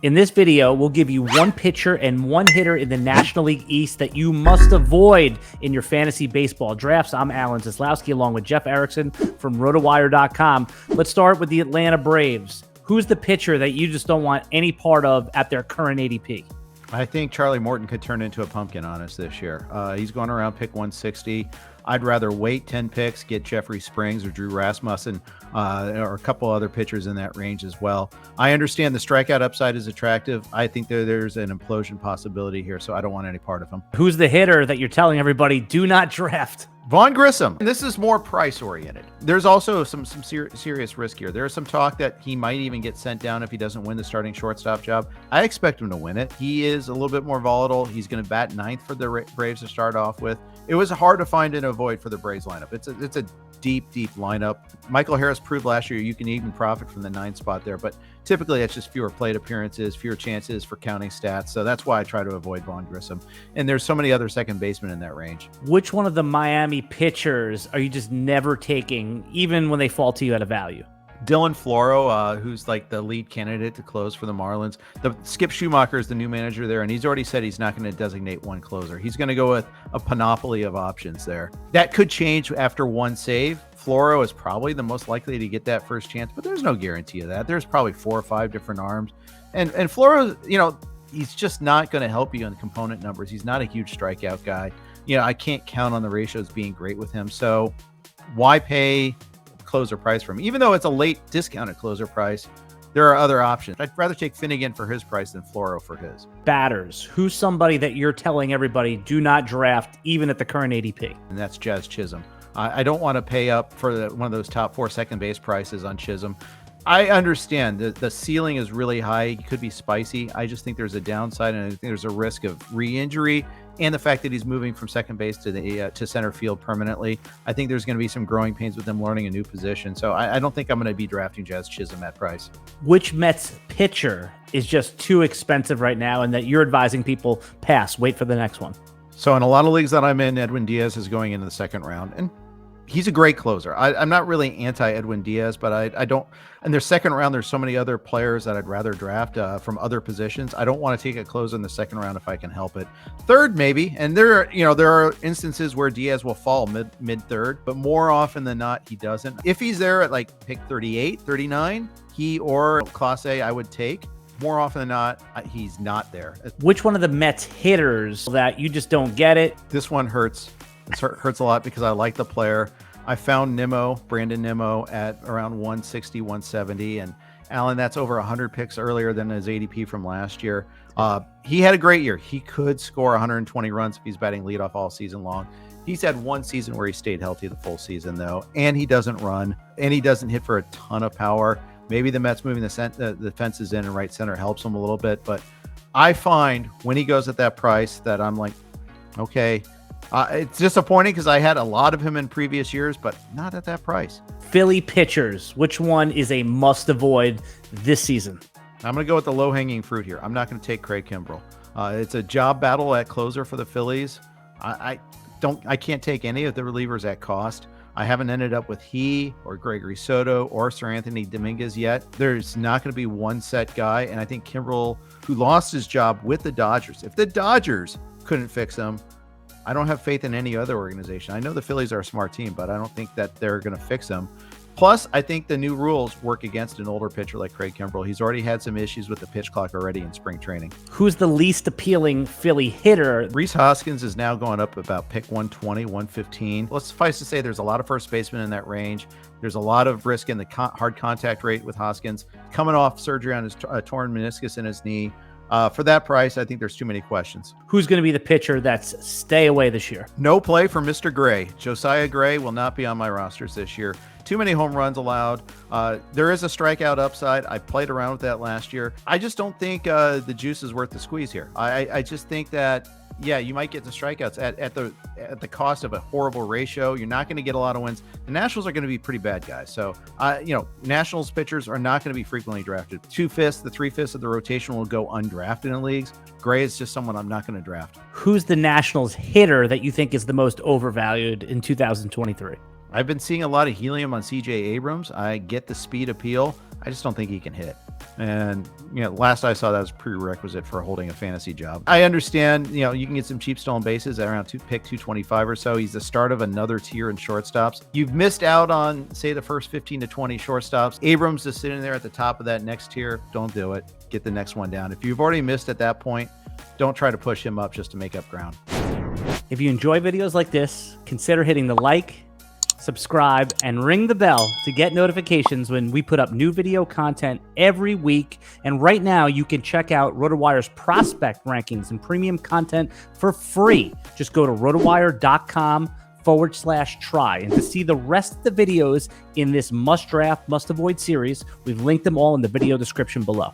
In this video, we'll give you one pitcher and one hitter in the National League East that you must avoid in your fantasy baseball drafts. I'm Alan Seslowsky along with Jeff Erickson from RotoWire.com. Let's start with the Atlanta Braves. Who's the pitcher that you just don't want any part of at their current ADP? I think Charlie Morton could turn into a pumpkin on us this year. He's going around pick 160. I'd rather wait 10 picks, get Jeffrey Springs or Drew Rasmussen or a couple other pitchers in that range as well. I understand the strikeout upside is attractive. I think there's an implosion possibility here, so I don't want any part of him. Who's the hitter that you're telling everybody do not draft? Vaughn Grissom. This is more price-oriented. There's also some serious risk here. There's some talk that he might even get sent down if he doesn't win the starting shortstop job. I expect him to win it. He is a little bit more volatile. He's going to bat ninth for the Braves to start off with. It was hard to find and avoid for the Braves lineup. It's a deep lineup. Michael Harris proved last year you can even profit from the 9th spot there, but typically it's just fewer plate appearances, fewer chances for counting stats. So that's why I try to avoid Vaughn Grissom. And there's so many other second basemen in that range. Which one of the Miami pitchers are you just never taking, even when they fall to you at a value? Dylan Floro, who's like the lead candidate to close for the Marlins. Skip Schumacher is the new manager there, and he's already said he's not going to designate one closer. He's going to go with a panoply of options there. That could change after one save. Floro is probably the most likely to get that first chance, but there's no guarantee of that. There's probably 4 or 5 different arms. And Floro, he's just not going to help you on component numbers. He's not a huge strikeout guy. I can't count on the ratios being great with him. So why pay closer price from him? Even though it's a late discounted closer price, there are other options. I'd rather take Finnegan for his price than Floro for his. Batters. Who's somebody that you're telling everybody do not draft even at the current ADP? And that's Jazz Chisholm. I don't want to pay up for one of those top 4 second base prices on Chisholm. I understand the ceiling is really high. It could be spicy. I just think there's a downside, and I think there's a risk of re-injury, and the fact that he's moving from second base to center field permanently. I think there's going to be some growing pains with him learning a new position. So I don't think I'm going to be drafting Jazz Chisholm at price. Which Mets pitcher is just too expensive right now and that you're advising people pass, wait for the next one? So in a lot of leagues that I'm in, Edwin Diaz is going into the second round, and he's a great closer. I'm not really anti-Edwin Diaz, but I don't. In their second round, there's so many other players that I'd rather draft from other positions. I don't want to take a closer in the second round if I can help it. Third, maybe. And there are instances where Diaz will fall mid third, but more often than not, he doesn't. If he's there at like pick 38, 39, he or Class A, I would take. More often than not, he's not there. Which one of the Mets hitters that you just don't get it? This one hurts. It hurts a lot because I like the player. I found Brandon Nimmo at around 160, 170. And Alan, that's over 100 picks earlier than his ADP from last year. He had a great year. He could score 120 runs if he's batting leadoff all season long. He's had one season where he stayed healthy the full season, though. And he doesn't run. And he doesn't hit for a ton of power. Maybe the Mets moving the fences in and right center helps him a little bit. But I find when he goes at that price that I'm like, okay, it's disappointing because I had a lot of him in previous years, but not at that price. Philly pitchers, which one is a must avoid this season? I'm going to go with the low-hanging fruit here. I'm not going to take Craig Kimbrel. It's a job battle at closer for the Phillies. I can't take any of the relievers at cost. I haven't ended up with he or Gregory Soto or Sir Anthony Dominguez yet. There's not going to be one set guy, and I think Kimbrel, who lost his job with the Dodgers, if the Dodgers couldn't fix him, I don't have faith in any other organization. I know the Phillies are a smart team, but I don't think that they're going to fix him. Plus, I think the new rules work against an older pitcher like Craig Kimbrel. He's already had some issues with the pitch clock already in spring training. Who's the least appealing Philly hitter? Rhys Hoskins is now going up about pick 120, 115. Let's suffice to say there's a lot of first basemen in that range. There's a lot of risk in the hard contact rate with Hoskins. Coming off surgery on his torn meniscus in his knee. For that price, I think there's too many questions. Who's going to be the pitcher that's stay away this year? No play for Mr. Gray. Josiah Gray will not be on my rosters this year. Too many home runs allowed. There is a strikeout upside. I played around with that last year. I just don't think the juice is worth the squeeze here. I just think that, yeah, you might get the strikeouts at the cost of a horrible ratio. You're not going to get a lot of wins. The Nationals are going to be pretty bad guys. So, Nationals pitchers are not going to be frequently drafted. 2/5, the 3/5 of the rotation will go undrafted in leagues. Gray is just someone I'm not going to draft. Who's the Nationals hitter that you think is the most overvalued in 2023? I've been seeing a lot of helium on CJ Abrams. I get the speed appeal. I just don't think he can hit. And, last I saw that was a prerequisite for holding a fantasy job. I understand, you can get some cheap stolen bases at around pick 225 or so. He's the start of another tier in shortstops. You've missed out on, say, the first 15 to 20 shortstops. Abrams is sitting there at the top of that next tier. Don't do it. Get the next one down. If you've already missed at that point, don't try to push him up just to make up ground. If you enjoy videos like this, consider hitting the like, subscribe, and ring the bell to get notifications when we put up new video content every week. And right now, you can check out RotoWire's prospect rankings and premium content for free. Just go to rotowire.com/try. And to see the rest of the videos in this must draft, must avoid series, we've linked them all in the video description below.